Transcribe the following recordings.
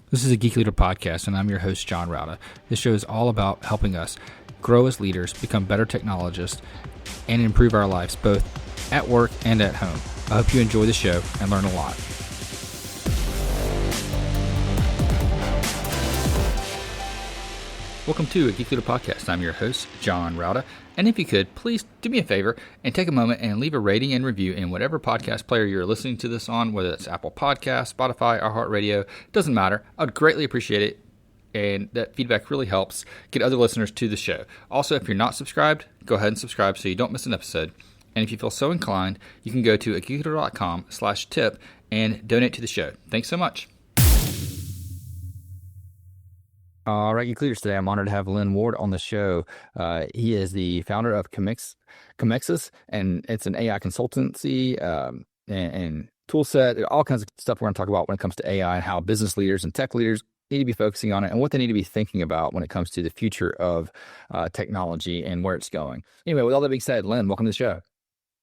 This is a Geek Leader podcast, and I'm your host, John Rauda. This show is all about helping us grow as leaders, become better technologists, and improve our lives both at work and at home. I hope you enjoy the show and learn a lot. Welcome to a Geek Leader podcast. I'm your host, John Rauda. And if you could, please do me a favor and take a moment and leave a rating and review in whatever podcast player you're listening to this on, whether it's Apple Podcasts, Spotify, iHeartRadio, doesn't matter. I would greatly appreciate it. And that feedback really helps get other listeners to the show. Also, if you're not subscribed, go ahead and subscribe so you don't miss an episode. And if you feel so inclined, you can go to geekleader.com/tip and donate to the show. Thanks so much. All right, Geek Leaders, today I'm honored to have Len Ward on the show. He is the founder of Commexis, and it's an AI consultancy and tool set, all kinds of stuff we're going to talk about when it comes to AI and how business leaders and tech leaders need to be focusing on it and what they need to be thinking about when it comes to the future of technology and where it's going. Anyway, with all that being said, Len, welcome to the show.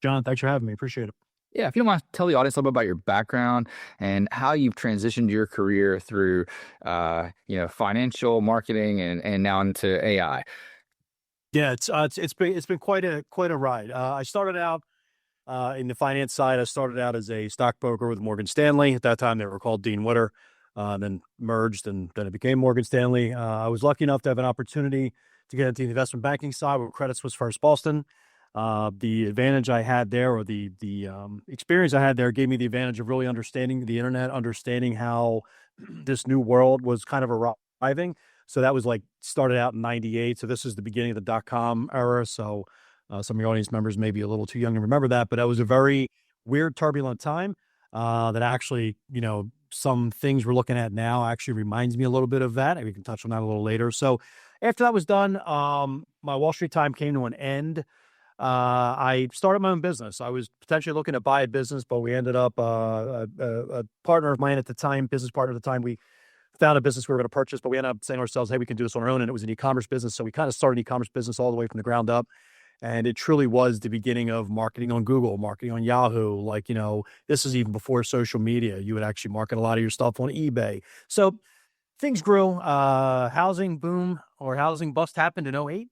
John, thanks for having me. Appreciate it. Yeah, if you don't mind, tell the audience a little bit about your background and how you've transitioned your career through, financial marketing and now into AI. Yeah, it's been quite a ride. I started out in the finance side. I started out as a stockbroker with Morgan Stanley. At that time, they were called Dean Witter, then merged, and then it became Morgan Stanley. I was lucky enough to have an opportunity to get into the investment banking side with Credit Suisse First Boston. The advantage I had there, or the experience I had there, gave me the advantage of really understanding the internet, understanding how this new world was kind of arriving. So that was started out in '98. So this is the beginning of the .com era. So some of your audience members may be a little too young to remember that, but that was a very weird, turbulent time that actually, some things we're looking at now actually reminds me a little bit of that. And we can touch on that a little later. So after that was done, my Wall Street time came to an end. I started my own business. I was potentially looking to buy a business, but we ended up, a partner of mine at the time, business partner at the time, we found a business we were going to purchase, but we ended up saying to ourselves, hey, we can do this on our own. And it was an e-commerce business. So we kind of started an e-commerce business all the way from the ground up. And it truly was the beginning of marketing on Google, marketing on Yahoo. This is even before social media. You would actually market a lot of your stuff on eBay. So things grew. Housing boom or housing bust happened in '08.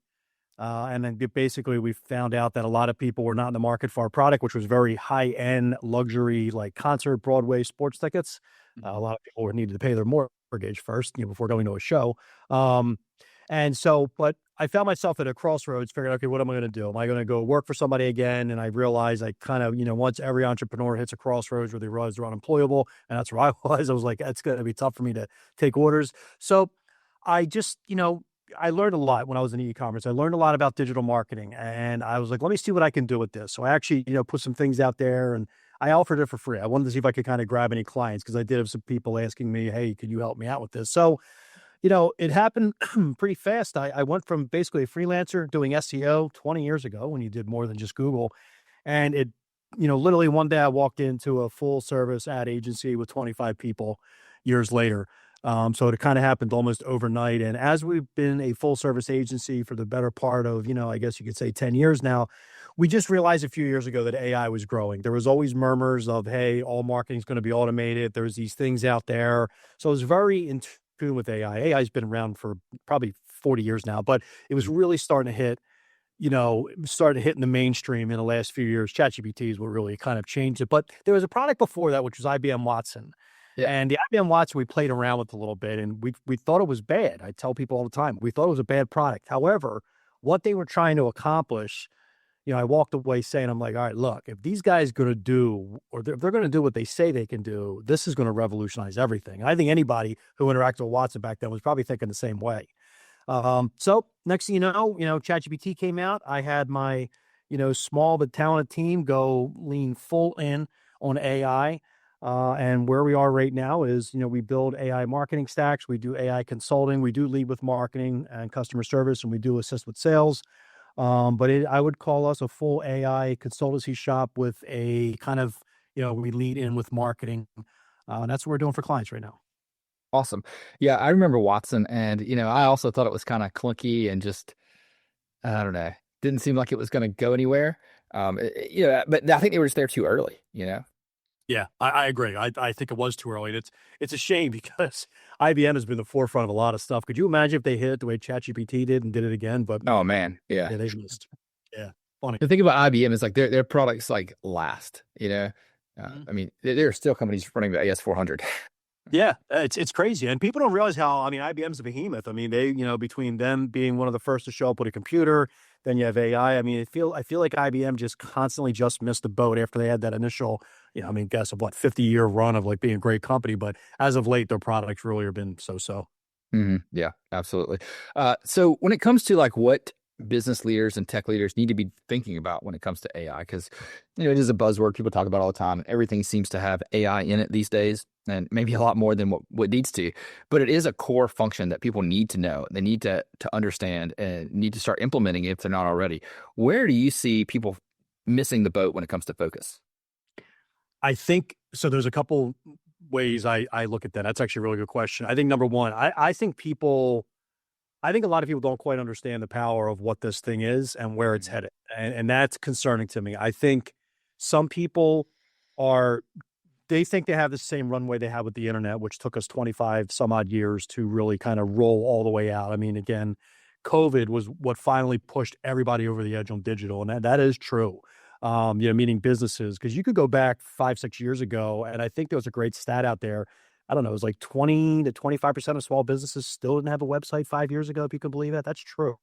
And then basically we found out that a lot of people were not in the market for our product, which was very high-end luxury, like concert, Broadway, sports tickets. A lot of people needed to pay their mortgage first, before going to a show. But I found myself at a crossroads, figuring, okay, what am I going to do? Am I going to go work for somebody again? And I realized I kind of, once every entrepreneur hits a crossroads where they realize they're unemployable, and that's where I was like, it's going to be tough for me to take orders. So I just, I learned a lot when I was in e-commerce. I learned a lot about digital marketing, and I was like, let me see what I can do with this. So I actually, put some things out there, and I offered it for free. I wanted to see if I could kind of grab any clients, because I did have some people asking me, hey, can you help me out with this? So, it happened pretty fast. I went from basically a freelancer doing SEO 20 years ago when you did more than just Google. And it, literally one day I walked into a full service ad agency with 25 people years later. So it kind of happened almost overnight. And as we've been a full service agency for the better part of, I guess you could say 10 years now, we just realized a few years ago that AI was growing. There was always murmurs of, hey, all marketing is going to be automated. There's these things out there. So it was very in tune with AI. AI has been around for probably 40 years now, but it was really starting to hit, started hitting the mainstream in the last few years. ChatGPT is what really kind of changed it. But there was a product before that, which was IBM Watson. Yeah. And the IBM Watson, we played around with a little bit, and we thought it was bad. I tell people all the time, we thought it was a bad product. However, what they were trying to accomplish, I walked away saying, I'm like, all right, look, if these guys are going to do, or if they're going to do what they say they can do, this is going to revolutionize everything. And I think anybody who interacted with Watson back then was probably thinking the same way. So next thing you know, ChatGPT came out. I had my, small but talented team go lean full in on AI. And where we are right now is, we build AI marketing stacks. We do AI consulting. We do lead with marketing and customer service, and we do assist with sales. But I would call us a full AI consultancy shop with a kind of, we lead in with marketing. And that's what we're doing for clients right now. Awesome. Yeah, I remember Watson, and, I also thought it was kind of clunky and just, I don't know, didn't seem like it was going to go anywhere. But I think they were just there too early, Yeah, I agree. I think it was too early. And it's a shame because IBM has been the forefront of a lot of stuff. Could you imagine if they hit it the way ChatGPT did and did it again? But Oh man, yeah. yeah, they missed. Yeah, funny. The thing about IBM is like their products like last, you know. Mhm. I mean, there are still companies running the AS400. Yeah, it's crazy, and people don't realize how. I mean, IBM's a behemoth. I mean, they between them being one of the first to show up with a computer, then you have AI. I mean, I feel like IBM just constantly just missed the boat after they had that initial, I mean, guess of what 50-year run of like being a great company. But as of late, their products really have been so. Yeah, absolutely. So when it comes to like what business leaders and tech leaders need to be thinking about when it comes to AI, because it is a buzzword people talk about all the time, and everything seems to have AI in it these days, and maybe a lot more than what needs to. But it is a core function that people need to know. They need to understand and need to start implementing it if they're not already. Where do you see people missing the boat when it comes to focus? I think so. There's a couple ways I look at that. That's actually a really good question. I think number one, I think a lot of people don't quite understand the power of what this thing is and where it's Mhm. headed, and that's concerning to me. I think some people are they think they have the same runway they had with the internet, which took us 25 some odd years to really kind of roll all the way out. I mean, again, COVID was what finally pushed everybody over the edge on digital, and that is true. Meaning businesses, because you could go back 5, 6 years ago, and I think there was a great stat out there. I don't know, it was like 20 to 25% of small businesses still didn't have a website 5 years ago, if you can believe that. That's true.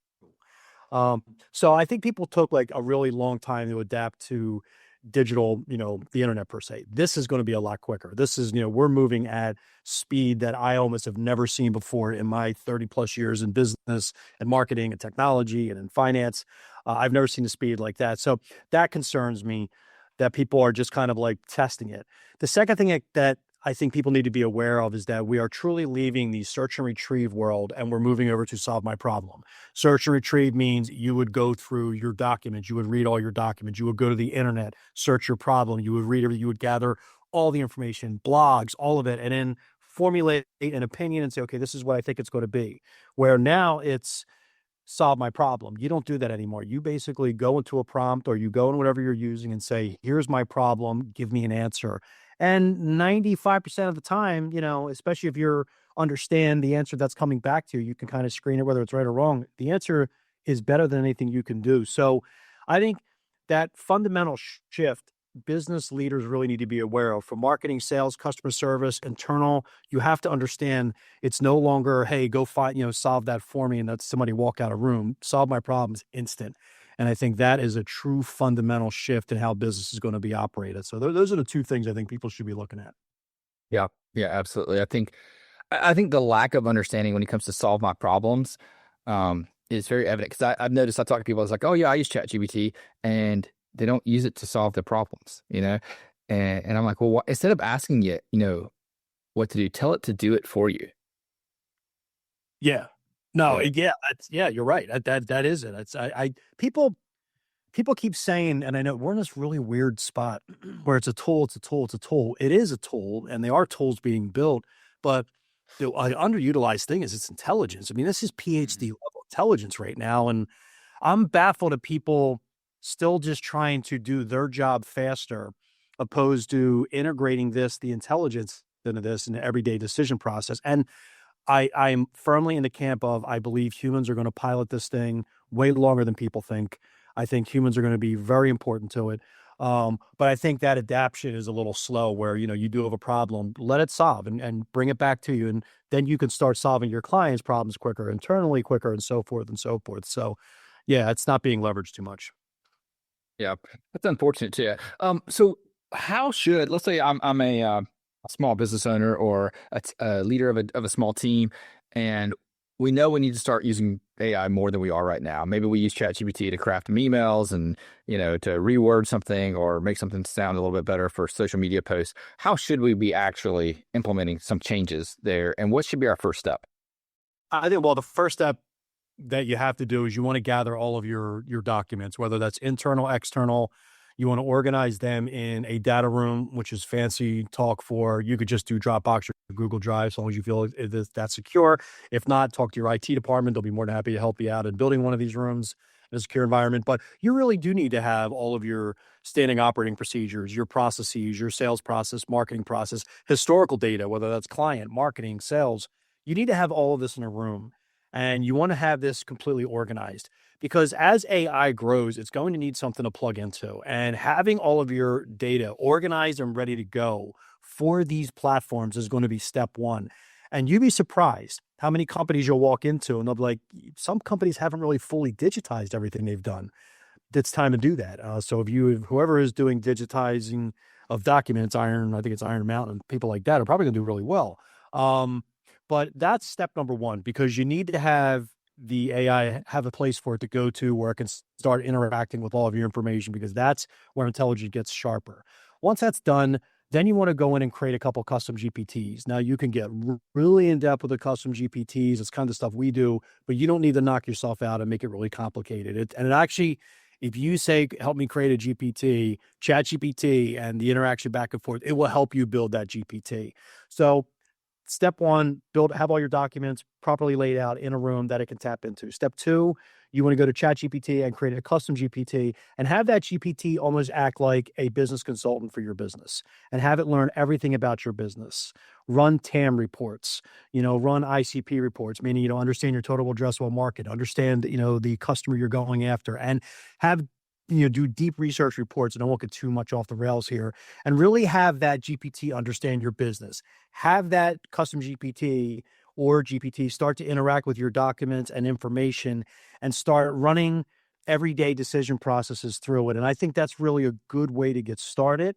So I think people took like a really long time to adapt to digital, the internet per se. This is going to be a lot quicker. This is, we're moving at speed that I almost have never seen before in my 30 plus years in business and marketing and technology and in finance. I've never seen the speed like that. So that concerns me that people are just kind of like testing it. The second thing that I think people need to be aware of is that we are truly leaving the search and retrieve world and we're moving over to solve my problem. Search and retrieve means you would go through your documents, you would read all your documents, you would go to the internet, search your problem, you would read it, you would gather all the information, blogs, all of it, and then formulate an opinion and say, okay, this is what I think it's going to be. Where now it's solve my problem. You don't do that anymore. You basically go into a prompt or you go in whatever you're using and say, here's my problem, give me an answer. And 95% of the time, especially if you're understand the answer that's coming back to you, you can kind of screen it, whether it's right or wrong. The answer is better than anything you can do. So I think that fundamental shift business leaders really need to be aware of for marketing, sales, customer service, internal. You have to understand it's no longer, hey, go find, solve that for me and let somebody walk out of room. Solve my problems instant. And I think that is a true fundamental shift in how business is going to be operated. So those are the two things I think people should be looking at. Yeah, yeah, absolutely. I think the lack of understanding when it comes to solve my problems is very evident because I've noticed I talk to people. It's like, oh yeah, I use ChatGPT, and they don't use it to solve their problems, And I'm like, well, instead of asking it, what to do, tell it to do it for you. Yeah. No, Yeah. yeah, you're right. That is it. It's I people keep saying, and I know we're in this really weird spot where it's a tool, it's a tool, it's a tool. It is a tool, and there are tools being built, but the underutilized thing is its intelligence. I mean, this is PhD Mhm. level intelligence right now, and I'm baffled at people still just trying to do their job faster, opposed to integrating the intelligence into this in the everyday decision process. And I'm firmly in the camp of I believe humans are going to pilot this thing way longer than people think. I think humans are going to be very important to it. But I think that adaptation is a little slow where, you do have a problem, let it solve and bring it back to you. And then you can start solving your clients' problems quicker, internally quicker, and so forth and so forth. So yeah, it's not being leveraged too much. Yeah, that's unfortunate too. So how should let's say I'm a small business owner or a leader of a small team, and we know we need to start using AI more than we are right now. Maybe we use ChatGPT to craft some emails and to reword something or make something sound a little bit better for social media posts. How should we be actually implementing some changes there, and what should be our first step? I think, well, the first step that you have to do is you want to gather all of your documents, whether that's internal, external. You want to organize them in a data room, which is fancy talk for you could just do Dropbox or Google Drive as long as you feel that's secure. If not, talk to your IT department. They'll be more than happy to help you out in building one of these rooms. in a secure environment. But you really do need to have all of your standing operating procedures, your processes, your sales process, marketing process, historical data, whether that's client, marketing, sales. You need to have all of this in a room. And you want to have this completely organized because as AI grows, it's going to need something to plug into. And having all of your data organized and ready to go for these platforms is going to be step one. And you'd be surprised how many companies you'll walk into and they'll be like, some companies haven't really fully digitized everything they've done. It's time to do that. So whoever is doing digitizing of documents, I think it's Iron Mountain, people like that are probably going to do really well. But that's step number one, because you need to have the AI have a place for it to go to where it can start interacting with all of your information, because that's where intelligence gets sharper. Once that's done, then you want to go in and create a couple custom GPTs. Now you can get really in depth with the custom GPTs. It's kind of stuff we do, but you don't need to knock yourself out and make it really complicated. It actually, if you say, help me create a GPT, chat GPT, and the interaction back and forth, it will help you build that GPT. So step one, have all your documents properly laid out in a room that it can tap into. Step two, you want to go to ChatGPT and create a custom GPT and have that GPT almost act like a business consultant for your business and have it learn everything about your business. Run TAM reports, run ICP reports, meaning, understand your total addressable market, understand, the customer you're going after, and have do deep research reports, and I won't get too much off the rails here, and really have that GPT understand your business. Have that custom GPT or GPT start to interact with your documents and information and start running everyday decision processes through it. And I think that's really a good way to get started.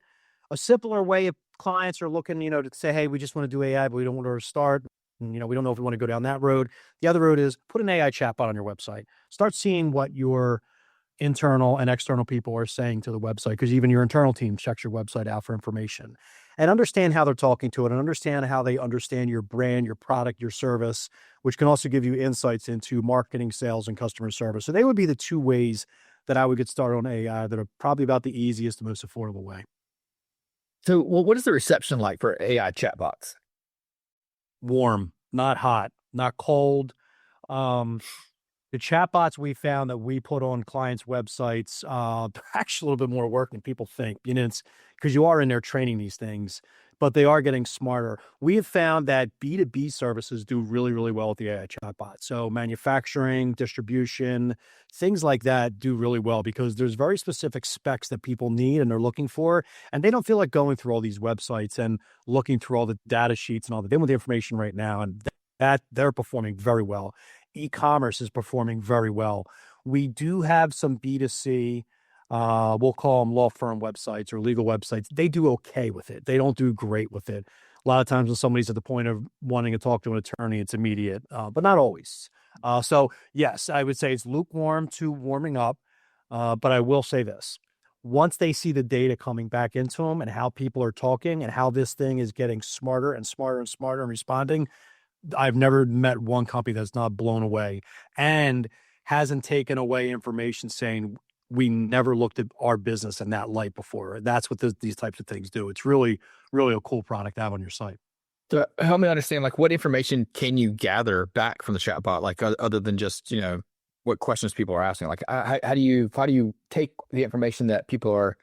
A simpler way, if clients are looking, to say, hey, we just want to do AI, but we don't want to start. We don't know if we want to go down that road. The other road is put an AI chatbot on your website. Start seeing what your internal and external people are saying to the website, because even your internal team checks your website out for information, and understand how they're talking to it and understand how they understand your brand, your product, your service, which can also give you insights into marketing, sales, and customer service. So they would be the two ways that I would get started on AI that are probably about the easiest and most affordable way. So, what is the reception like for AI chatbots? Warm, not hot, not cold. The chatbots we found that we put on clients' websites, they're actually a little bit more work than people think. It's because you are in there training these things, but they are getting smarter. We have found that B2B services do really, really well with the AI chatbot. So manufacturing, distribution, things like that do really well because there's very specific specs that people need and they're looking for, and they don't feel like going through all these websites and looking through all the data sheets and all that. They want the information right now, and that they're performing very well. E-commerce is performing very well. We do have some B2C, we'll call them law firm websites or legal websites. They do okay with it. They don't do great with it. A lot of times when somebody's at the point of wanting to talk to an attorney, it's immediate, but not always. So yes, I would say it's lukewarm to warming up. But I will say this. Once they see the data coming back into them and how people are talking and how this thing is getting smarter and smarter and smarter and responding, I've never met one company that's not blown away and hasn't taken away information saying we never looked at our business in that light before. That's what these types of things do. It's really, really a cool product to have on your site. So help me understand, what information can you gather back from the chatbot, other than just, what questions people are asking? How do you take the information that people are,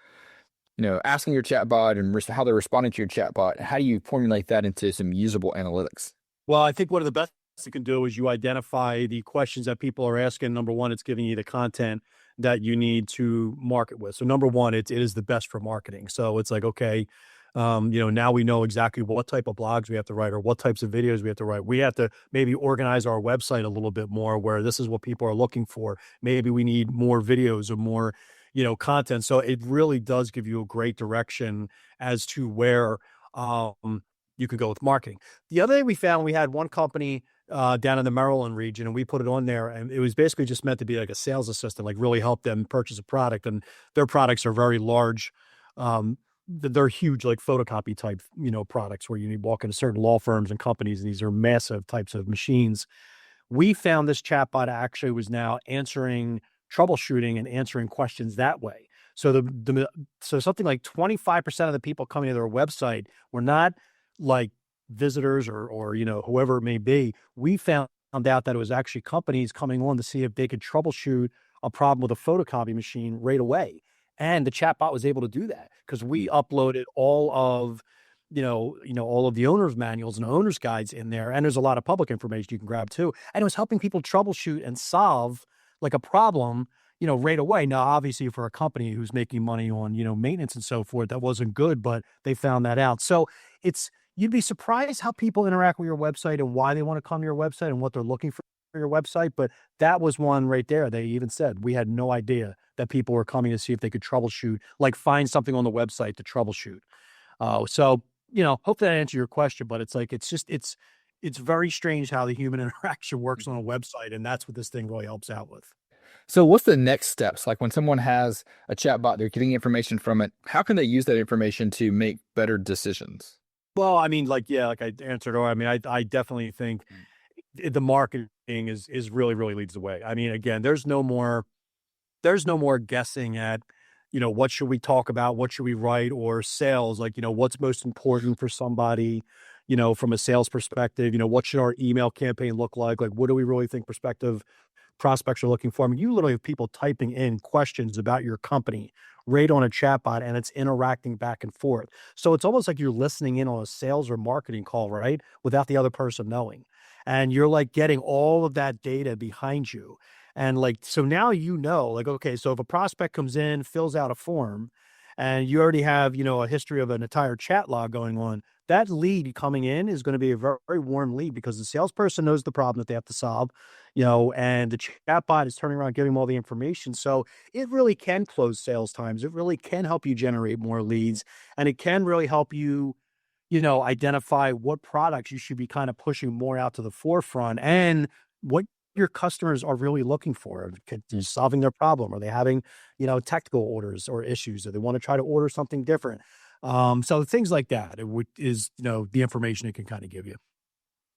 asking your chatbot and how they're responding to your chatbot? How do you formulate that into some usable analytics? Well, I think one of the best you can do is you identify the questions that people are asking. Number one, it's giving you the content that you need to market with. So number one, it is the best for marketing. So it's like, okay, now we know exactly what type of blogs we have to write or what types of videos we have to write. We have to maybe organize our website a little bit more where this is what people are looking for. Maybe we need more videos or more, content. So it really does give you a great direction as to where, you could go with marketing. The other thing we found, we had one company down in the Maryland region, and we put it on there, and it was basically just meant to be like a sales assistant, like really help them purchase a product. And their products are very large. They're huge, like photocopy type, products where you need to walk into certain law firms and companies, and these are massive types of machines. We found this chatbot actually was now troubleshooting and answering questions that way. So so something like 25% of the people coming to their website were not like visitors or whoever it may be. We found out that it was actually companies coming on to see if they could troubleshoot a problem with a photocopy machine right away. And the chatbot was able to do that because we uploaded all of, all of the owner's manuals and owner's guides in there. And there's a lot of public information you can grab too. And it was helping people troubleshoot and solve like a problem, right away. Now, obviously for a company who's making money on, maintenance and so forth, that wasn't good, but they found that out. So you'd be surprised how people interact with your website and why they want to come to your website and what they're looking for your website. But that was one right there. They even said we had no idea that people were coming to see if they could troubleshoot, like find something on the website to troubleshoot. So, hopefully that answered your question, but it's very strange how the human interaction works on a website. And that's what this thing really helps out with. So what's the next steps? Like when someone has a chatbot, they're getting information from it. How can they use that information to make better decisions? Well, I mean, like I answered, or I mean, I definitely think the marketing is really, really leads the way. I mean, again, there's no more guessing at, what should we talk about? What should we write? Or sales, like, what's most important for somebody, from a sales perspective, what should our email campaign look like? Like, what do we really think prospective prospects are looking for? I mean, you literally have people typing in questions about your company right on a chatbot, and it's interacting back and forth. So it's almost like you're listening in on a sales or marketing call, right? Without the other person knowing. And you're like getting all of that data behind you. And like, so now, like, okay, so if a prospect comes in, fills out a form, and you already have, a history of an entire chat log going on, that lead coming in is going to be a very, very warm lead because the salesperson knows the problem that they have to solve, and the chatbot is turning around, giving them all the information. So it really can close sales times. It really can help you generate more leads, and it can really help you, identify what products you should be kind of pushing more out to the forefront and what your customers are really looking for, solving their problem. Are they having, technical orders or issues? Or they want to try to order something different? So things like that is the information it can kind of give you.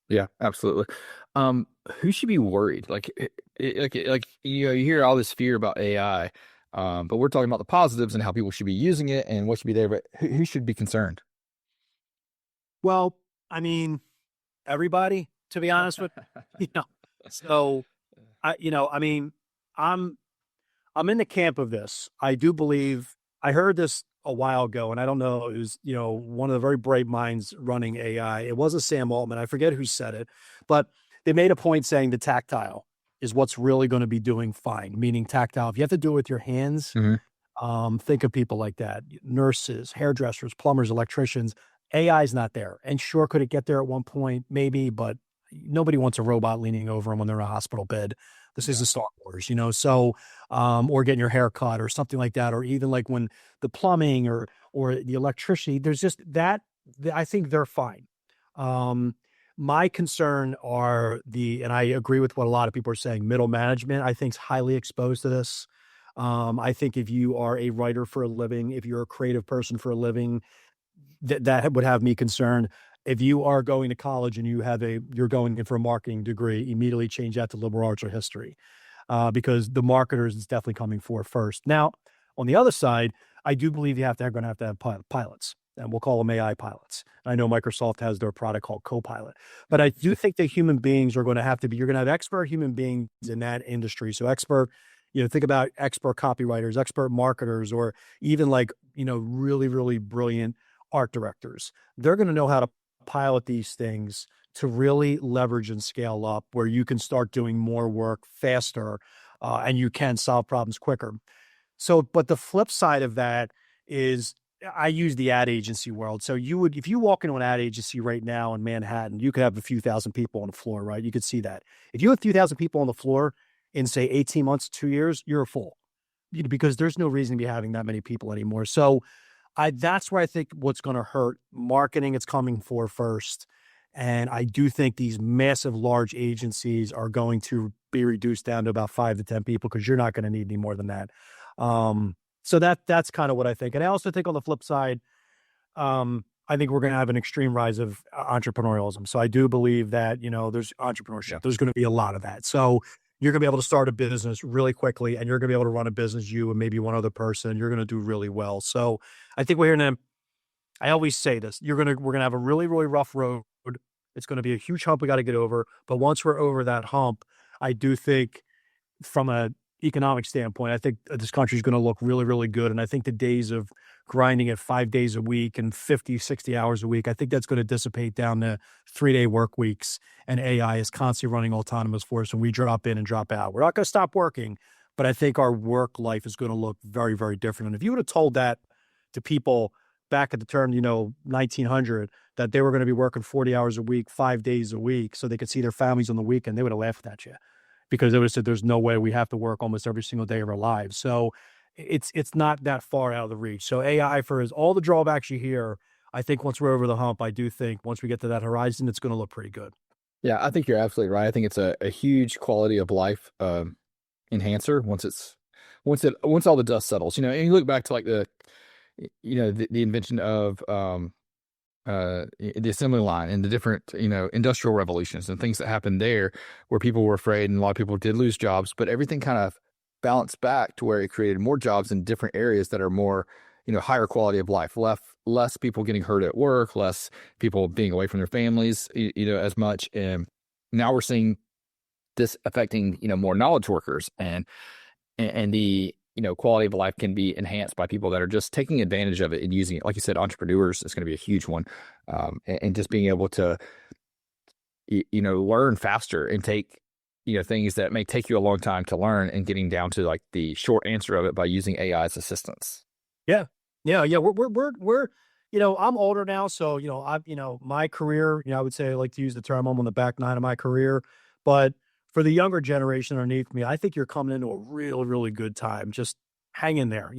Yeah, absolutely. Who should be worried? Like you hear all this fear about AI, but we're talking about the positives and how people should be using it and what should be there. But who should be concerned? Well, I mean, everybody, to be honest with So I mean, I'm in the camp of this. I do believe I heard this a while ago, and I don't know, it was, one of the very bright minds running AI. It wasn't Sam Altman. I forget who said it, but they made a point saying the tactile is what's really going to be doing fine, meaning tactile. If you have to do it with your hands, think of people like that, nurses, hairdressers, plumbers, electricians. AI is not there. And sure, could it get there at one point? Maybe, but nobody wants a robot leaning over them when they're in a hospital bed. This is the Star Wars, so, or getting your hair cut or something like that, or even like when the plumbing or the electricity, there's just that, I think they're fine. My concern are and I agree with what a lot of people are saying, middle management, I think is highly exposed to this. I think if you are a writer for a living, if you're a creative person for a living, that would have me concerned. If you are going to college and you're going in for a marketing degree, immediately change that to liberal arts or history, because the marketers is definitely coming for first. Now, on the other side, I do believe they're going to have pilots, and we'll call them AI pilots. I know Microsoft has their product called Copilot, but I do think that human beings are going to have to be. You're going to have expert human beings in that industry. So expert, think about expert copywriters, expert marketers, or even like really, really brilliant art directors. They're going to know how to pilot these things to really leverage and scale up where you can start doing more work faster, and you can solve problems quicker. So, but the flip side of that is I use the ad agency world. So if you walk into an ad agency right now in Manhattan, you could have a few thousand people on the floor, right? You could see that. If you have a few thousand people on the floor in say 18 months, 2 years, you're a fool, because there's no reason to be having that many people anymore. So that's where I think what's going to hurt marketing. It's coming for first. And I do think these massive, large agencies are going to be reduced down to about 5 to 10 people, because you're not going to need any more than that. So that's kind of what I think. And I also think on the flip side, I think we're going to have an extreme rise of entrepreneurialism. So I do believe that, there's entrepreneurship. Yeah. There's going to be a lot of that. So you're going to be able to start a business really quickly, and you're going to be able to run a business, you and maybe one other person. You're going to do really well. So I think we're going to, I always say this, we're going to have a really, really rough road. It's going to be a huge hump we got to get over. But once we're over that hump, I do think from a economic standpoint, I think this country is going to look really, really good. And I think the days of grinding at 5 days a week and 50, 60 hours a week, I think that's going to dissipate down to 3-day work weeks. And AI is constantly running autonomous for us, and we drop in and drop out. We're not going to stop working, but I think our work life is going to look very, very different. And if you would have told that to people back at the turn, 1900, that they were going to be working 40 hours a week, 5 days a week, so they could see their families on the weekend, they would have laughed at you, because they would have said, there's no way we have to work almost every single day of our lives. So it's not that far out of the reach. So AI, for all the drawbacks you hear, I think once we're over the hump, I do think once we get to that horizon, it's going to look pretty good. Yeah, I think you're absolutely right. I think it's a huge quality of life enhancer once all the dust settles. And you look back to like the invention of the assembly line and the different industrial revolutions and things that happened there, where people were afraid and a lot of people did lose jobs, but everything kind of balanced back to where it created more jobs in different areas that are more higher quality of life, less people getting hurt at work, less people being away from their families as much. And now we're seeing this affecting more knowledge workers, and the quality of life can be enhanced by people that are just taking advantage of it and using it. Like you said, entrepreneurs is going to be a huge one, and just being able to learn faster and take things that may take you a long time to learn, and getting down to like the short answer of it by using AI's assistance. Yeah. We're I'm older now, so my career, I would say, I like to use the term, I'm on the back nine of my career, but for the younger generation underneath me, I think you're coming into a really, really good time. Just hang in there,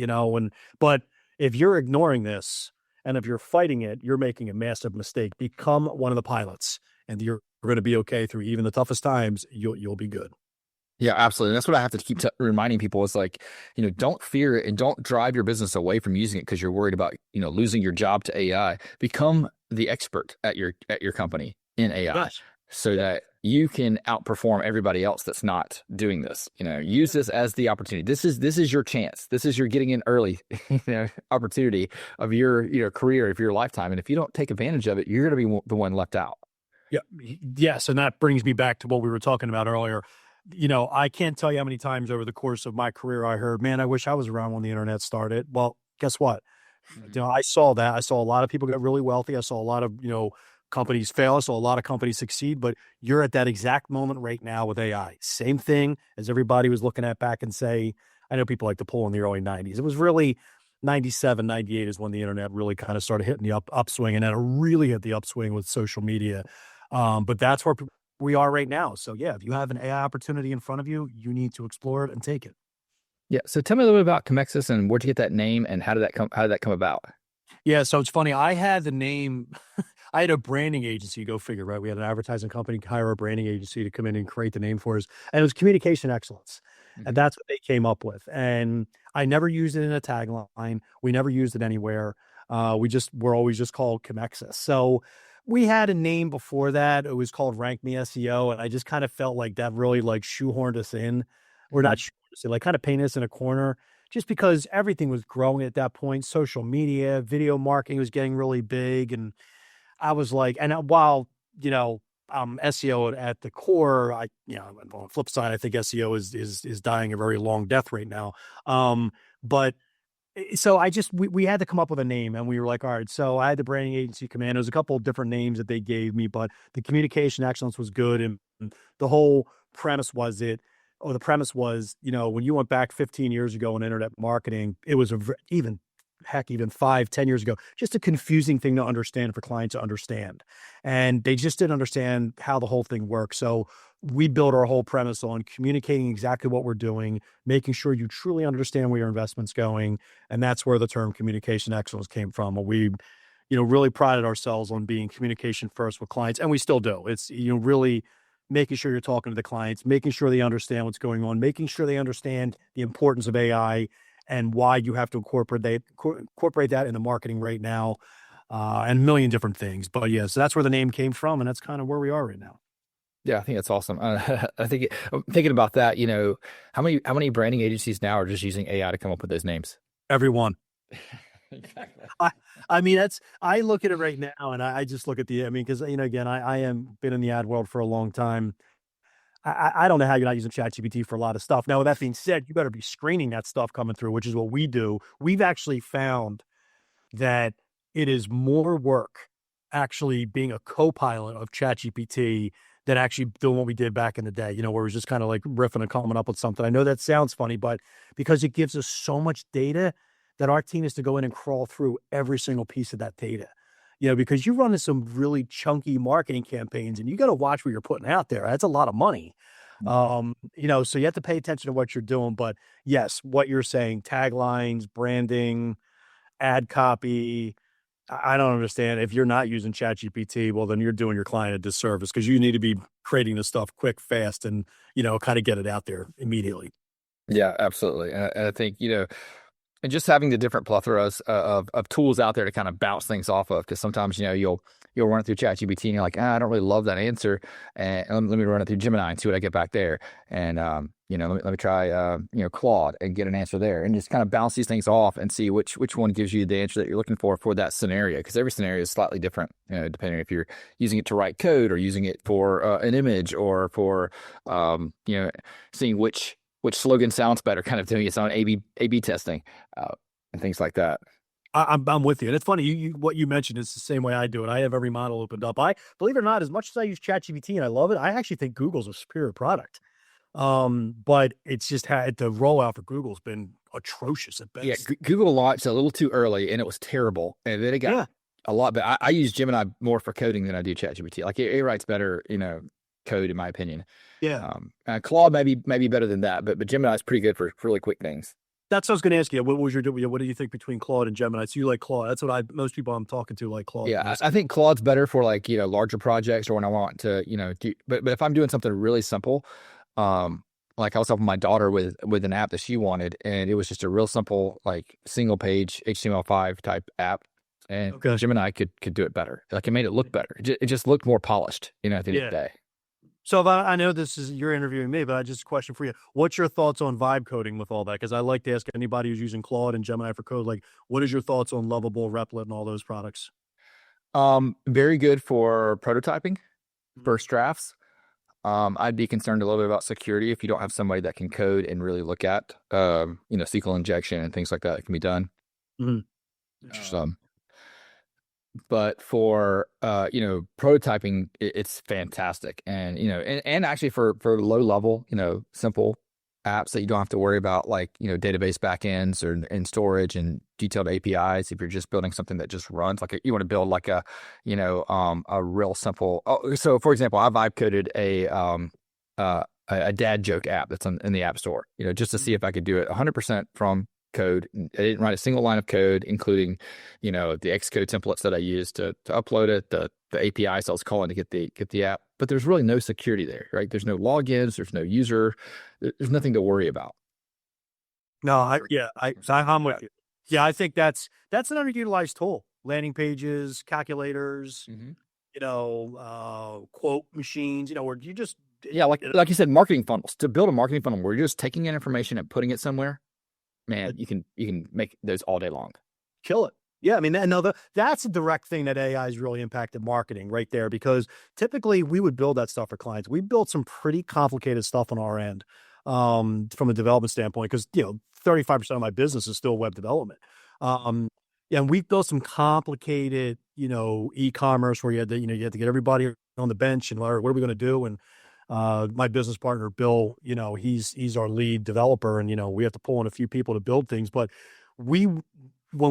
but if you're ignoring this and if you're fighting it, you're making a massive mistake. Become one of the pilots, and you're going to be okay through even the toughest times. You'll be good. Yeah, absolutely. And that's what I have to keep reminding people is like, don't fear it and don't drive your business away from using it because you're worried about, losing your job to AI. Become the expert at your company in AI. Gosh. So that you can outperform everybody else that's not doing this. Use this as the opportunity. This is your chance. This is your getting in early opportunity of your career, of your lifetime. And if you don't take advantage of it, you're going to be the one left out. Yeah. Yes. And that brings me back to what we were talking about earlier. I can't tell you how many times over the course of my career I heard, man, I wish I was around when the internet started. Well, guess what? I saw that. I saw a lot of people get really wealthy. I saw a lot of, companies fail. I saw a lot of companies succeed, but you're at that exact moment right now with AI. Same thing as everybody was looking at back and say, I know people like to pull in the early 90s. It was really 97, 98 is when the internet really kind of started hitting the upswing, and then it really hit the upswing with social media. But that's where we are right now. So yeah, if you have an AI opportunity in front of you, you need to explore it and take it. Yeah. So tell me a little bit about Commexis and where'd you get that name, and how did that come about? Yeah. So it's funny. I had the name, I had a branding agency, go figure, right? We had an advertising company hire a branding agency to come in and create the name for us. And it was communication excellence. Mm-hmm. And that's what they came up with. And I never used it in a tagline. We never used it anywhere. We're always just called Commexis. So we had a name before that. It was called Rank Me SEO. And I just kind of felt like that really like shoehorned us in. Or not shoehorned us in, like kind of painted us in a corner, just because everything was growing at that point. Social media, video marketing was getting really big. And I was like, and while, SEO at the core, on the flip side, I think SEO is dying a very long death right now. But so we had to come up with a name, and we were like, all right, so I had the branding agency Command. There's a couple of different names that they gave me, but the communication excellence was good. And the whole premise was when you went back 15 years ago in internet marketing, it was even 5-10 years ago, just a confusing thing to understand for clients to understand. And they just didn't understand how the whole thing works. So we built our whole premise on communicating exactly what we're doing, making sure you truly understand where your investment's going. And that's where the term communication excellence came from. We, really prided ourselves on being communication first with clients. And we still do. It's, really making sure you're talking to the clients, making sure they understand what's going on, making sure they understand the importance of AI and why you have to incorporate that in the marketing right now, and a million different things. But yeah, so that's where the name came from, and that's kind of where we are right now. Yeah, I think that's awesome. I think thinking about that, how many branding agencies now are just using AI to come up with those names? Everyone. Exactly. I look at it right now, and I just look at because again, I am been in the ad world for a long time. I don't know how you're not using ChatGPT for a lot of stuff. Now, with that being said, you better be screening that stuff coming through, which is what we do. We've actually found that it is more work actually being a co-pilot of ChatGPT than actually doing what we did back in the day, where it was just kind of like riffing and coming up with something. I know that sounds funny, but because it gives us so much data that our team is to go in and crawl through every single piece of that data. Because you run some really chunky marketing campaigns and you got to watch what you're putting out there. That's a lot of money. So you have to pay attention to what you're doing. But yes, what you're saying, taglines, branding, ad copy. I don't understand. If you're not using ChatGPT, well, then you're doing your client a disservice because you need to be creating this stuff quick, fast, and, kind of get it out there immediately. Yeah, absolutely. And I think, and just having the different plethoras of tools out there to kind of bounce things off of, because sometimes, you'll run it through ChatGPT and you're like, I don't really love that answer. And let me run it through Gemini and see what I get back there. And, let me try, Claude and get an answer there and just kind of bounce these things off and see which one gives you the answer that you're looking for that scenario. Because every scenario is slightly different, depending if you're using it to write code or using it for an image or for, seeing which slogan sounds better, kind of doing its own A/B testing, and things like that. I'm with you. And it's funny, what you mentioned is the same way I do it. I have every model opened up. Believe it or not, as much as I use ChatGPT and I love it, I actually think Google's a superior product. But it's just the rollout for Google's been atrocious at best. Yeah, Google launched a little too early and it was terrible. And then it got a lot, but I use Gemini more for coding than I do ChatGPT. Like it writes better, code in my opinion. Yeah. Claude maybe better than that, but Gemini is pretty good for really quick things. That's what I was going to ask you. What do you think between Claude and Gemini? So you like Claude? That's what most people I'm talking to like Claude. Yeah, I think Claude's better for like larger projects or when I want to do. But if I'm doing something really simple, like I was helping my daughter with an app that she wanted, and it was just a real simple like single page HTML5 type app, and Gemini could do it better. Like it made it look better. It just looked more polished, at the end of the day. So if I know you're interviewing me, but I just a question for you. What's your thoughts on vibe coding with all that? Because I like to ask anybody who's using Claude and Gemini for code, like, what is your thoughts on Lovable, Replit, and all those products? Very good for prototyping, first drafts. I'd be concerned a little bit about security if you don't have somebody that can code and really look at, SQL injection and things like that can be done. Mm-hmm. But for prototyping, it's fantastic, and and actually for low level, simple apps that you don't have to worry about, like database backends and storage and detailed APIs. If you're just building something that just runs, like you want to build like a real simple. So for example, I vibe coded a dad joke app that's in the App Store, just to see if I could do it 100% from code. I didn't write a single line of code, including, the Xcode templates that I used to upload it, the APIs I was calling to get the app. But there's really no security there, right? There's no logins, there's no user, there's nothing to worry about. No, I'm with you. Yeah, I think that's an underutilized tool. Landing pages, calculators, quote machines, where you just like you said, marketing funnels. To build a marketing funnel where you're just taking in information and putting it somewhere, man, you can make those all day long. Kill it. Yeah, I mean, that's a direct thing that AI has really impacted marketing right there, because typically we would build that stuff for clients. We built some pretty complicated stuff on our end from a development standpoint, because 35% of my business is still web development. And we've built some complicated, e-commerce where you had to get everybody on the bench and what are we going to do? And my business partner, Bill, he's our lead developer, and, we have to pull in a few people to build things. But when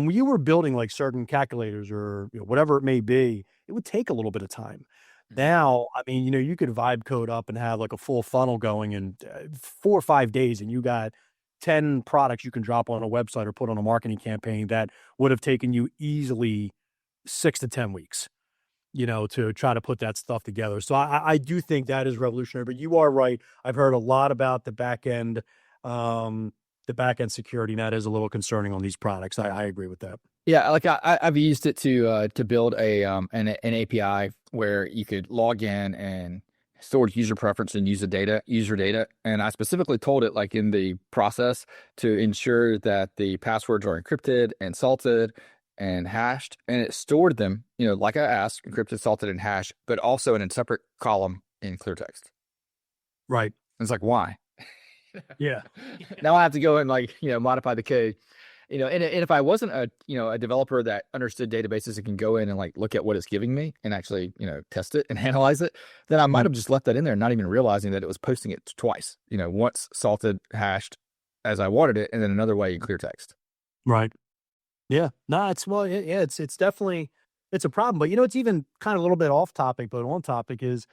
we were building like certain calculators or whatever it may be, it would take a little bit of time. Now, I mean, you could vibe code up and have like a full funnel going in 4 or 5 days, and you got 10 products you can drop on a website or put on a marketing campaign that would have taken you easily 6 to 10 weeks. To try to put that stuff together. So I do think that is revolutionary, but you are right. I've heard a lot about the back end security, and that is a little concerning on these products. I agree with that. Yeah, like I've used it to build an API where you could log in and store user preference and user data. And I specifically told it, like in the process, to ensure that the passwords are encrypted and salted and hashed, and it stored them, like I asked, encrypted, salted, and hashed, but also in a separate column in clear text. Right. And it's like, why? Yeah. Now I have to go and like, modify the code. And if I wasn't a developer that understood databases and can go in and like look at what it's giving me and actually, test it and analyze it, then I might have just left that in there, not even realizing that it was posting it twice, once salted, hashed as I wanted it, and then another way in clear text. Right. Yeah. No, it's definitely, it's a problem, but it's even kind of a little bit off topic, but on topic is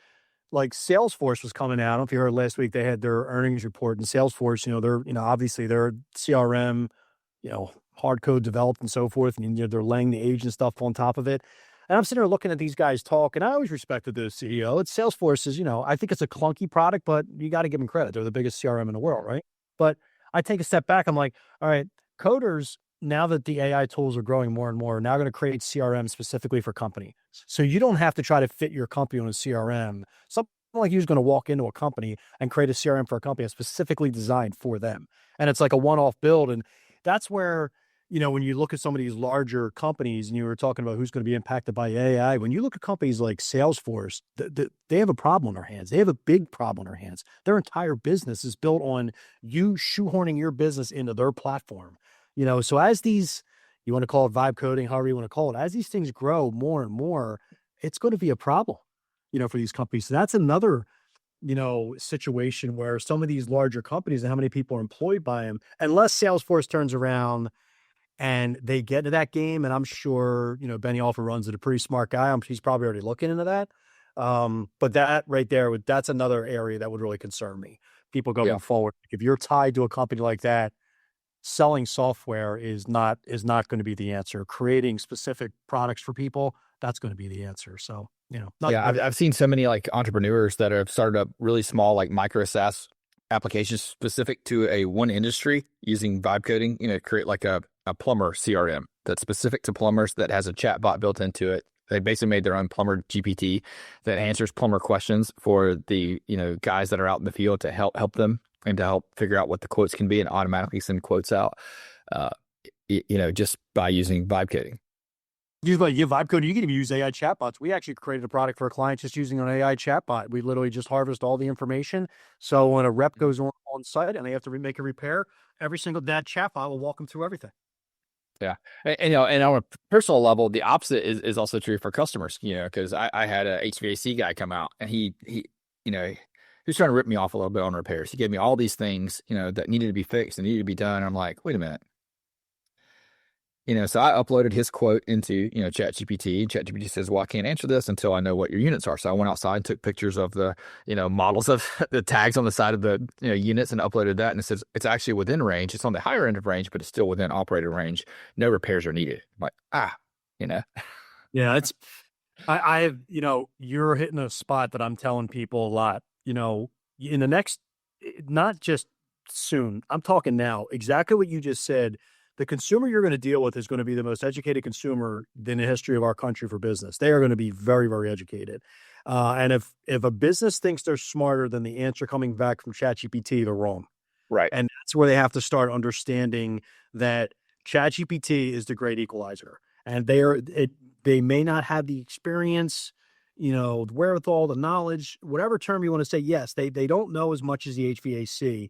like Salesforce was coming out. I don't know if you heard last week, they had their earnings report, and Salesforce, they're, obviously they're CRM, hard code developed and so forth. And they're laying the agent stuff on top of it. And I'm sitting there looking at these guys talk, and I always respected the CEO. It's Salesforce is, I think it's a clunky product, but you got to give them credit. They're the biggest CRM in the world, right? But I take a step back. I'm like, all right, coders, now that the AI tools are growing more and more, are now going to create CRM specifically for company. So you don't have to try to fit your company on a CRM. Something like you're going to walk into a company and create a CRM for a company that's specifically designed for them. And it's like a one-off build. And that's where, when you look at some of these larger companies, and you were talking about who's going to be impacted by AI, when you look at companies like Salesforce, they have a problem on their hands. They have a big problem on their hands. Their entire business is built on you shoehorning your business into their platform. So as these, you want to call it vibe coding, however you want to call it, as these things grow more and more, it's going to be a problem, for these companies. So that's another, situation where some of these larger companies and how many people are employed by them, unless Salesforce turns around and they get into that game. And I'm sure, Benny Alpha runs it, a pretty smart guy. He's probably already looking into that. But that right there, that's another area that would really concern me. People going forward, if you're tied to a company like that, selling software is not going to be the answer. Creating specific products for people, that's going to be the answer. So, I've seen so many like entrepreneurs that have started up really small, like micro SaaS applications specific to a one industry using vibe coding, create like a plumber CRM that's specific to plumbers that has a chat bot built into it. They basically made their own plumber GPT that answers plumber questions for the, guys that are out in the field to help them and to help figure out what the quotes can be and automatically send quotes out, just by using vibe coding. You vibe coding, you can even use AI chatbots. We actually created a product for a client just using an AI chatbot. We literally just harvest all the information. So when a rep goes on site and they have to make a repair, every single that chatbot will walk them through everything. Yeah. And on a personal level, the opposite is also true for customers, because I had a HVAC guy come out and he was trying to rip me off a little bit on repairs. He gave me all these things, that needed to be fixed and needed to be done. I'm like, wait a minute. So I uploaded his quote into, ChatGPT. ChatGPT says, well, I can't answer this until I know what your units are. So I went outside and took pictures of the, models of the tags on the side of the, units and uploaded that. And it says it's actually within range. It's on the higher end of range, but it's still within operator range. No repairs are needed. I'm like, Yeah, it's, you're hitting a spot that I'm telling people a lot, in the next, not just soon, I'm talking now, exactly what you just said. The consumer you're going to deal with is going to be the most educated consumer in the history of our country for business. They are going to be very, very educated. And if a business thinks they're smarter than the answer coming back from ChatGPT, they're wrong. Right. And that's where they have to start understanding that ChatGPT is the great equalizer. And they may not have the experience, the wherewithal, the knowledge, whatever term you want to say. Yes, they don't know as much as the HVAC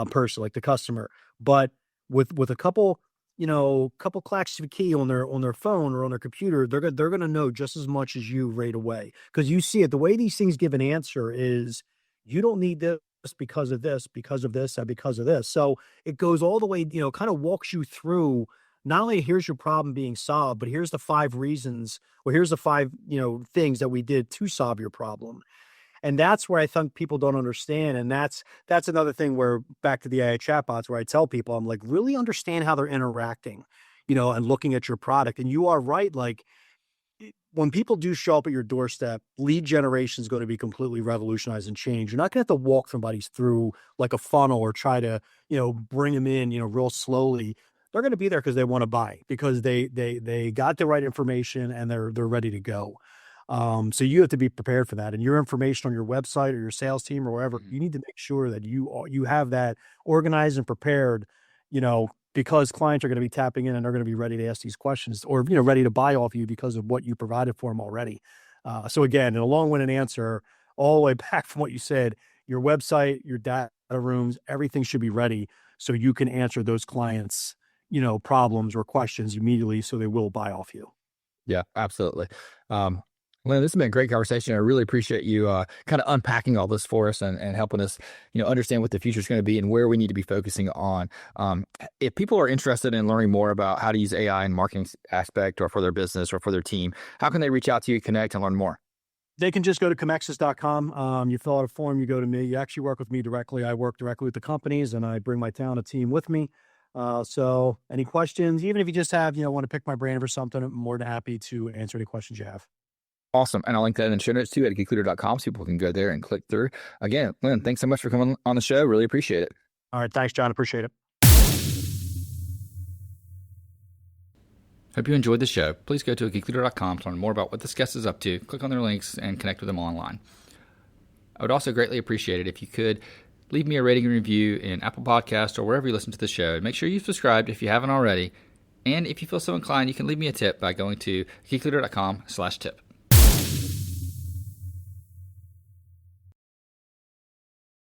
person, like the customer, but with a couple clacks of a key on their phone or on their computer, they're going to know just as much as you right away. Because you see it, the way these things give an answer is you don't need this because of this, because of this, and because of this. So it goes all the way, kind of walks you through. Not only here's your problem being solved, but here's the 5 reasons, or here's the 5, things that we did to solve your problem. And that's where I think people don't understand. And that's another thing where, back to the AI chatbots, where I tell people, I'm like, really understand how they're interacting, and looking at your product. And you are right. Like, when people do show up at your doorstep, lead generation is going to be completely revolutionized and changed. You're not going to have to walk somebody through like a funnel or try to, bring them in, real slowly. They're going to be there because they want to buy, because they got the right information and they're ready to go. So you have to be prepared for that, and your information on your website or your sales team or wherever, you need to make sure that you have that organized and prepared, because clients are going to be tapping in and they're going to be ready to ask these questions, or, ready to buy off you because of what you provided for them already. So again, in a long-winded answer, all the way back from what you said, your website, your data rooms, everything should be ready so you can answer those clients, problems or questions immediately so they will buy off you. Yeah, absolutely. Len, this has been a great conversation. I really appreciate you kind of unpacking all this for us and helping us, understand what the future is going to be and where we need to be focusing on. If people are interested in learning more about how to use AI in marketing aspect or for their business or for their team, how can they reach out to you, connect, and learn more? They can just go to Commexis.com. You fill out a form, you go to me. You actually work with me directly. I work directly with the companies, and I bring my talent team with me. So any questions, even if you just have, want to pick my brain for something, I'm more than happy to answer any questions you have. Awesome. And I'll link that in the show notes too at geekleader.com so people can go there and click through. Again, Len, thanks so much for coming on the show. Really appreciate it. All right. Thanks, John. Appreciate it. Hope you enjoyed the show. Please go to geekleader.com to learn more about what this guest is up to. Click on their links and connect with them online. I would also greatly appreciate it if you could leave me a rating and review in Apple Podcasts or wherever you listen to the show. Make sure you've subscribed if you haven't already. And if you feel so inclined, you can leave me a tip by going to geekleader.com/tip.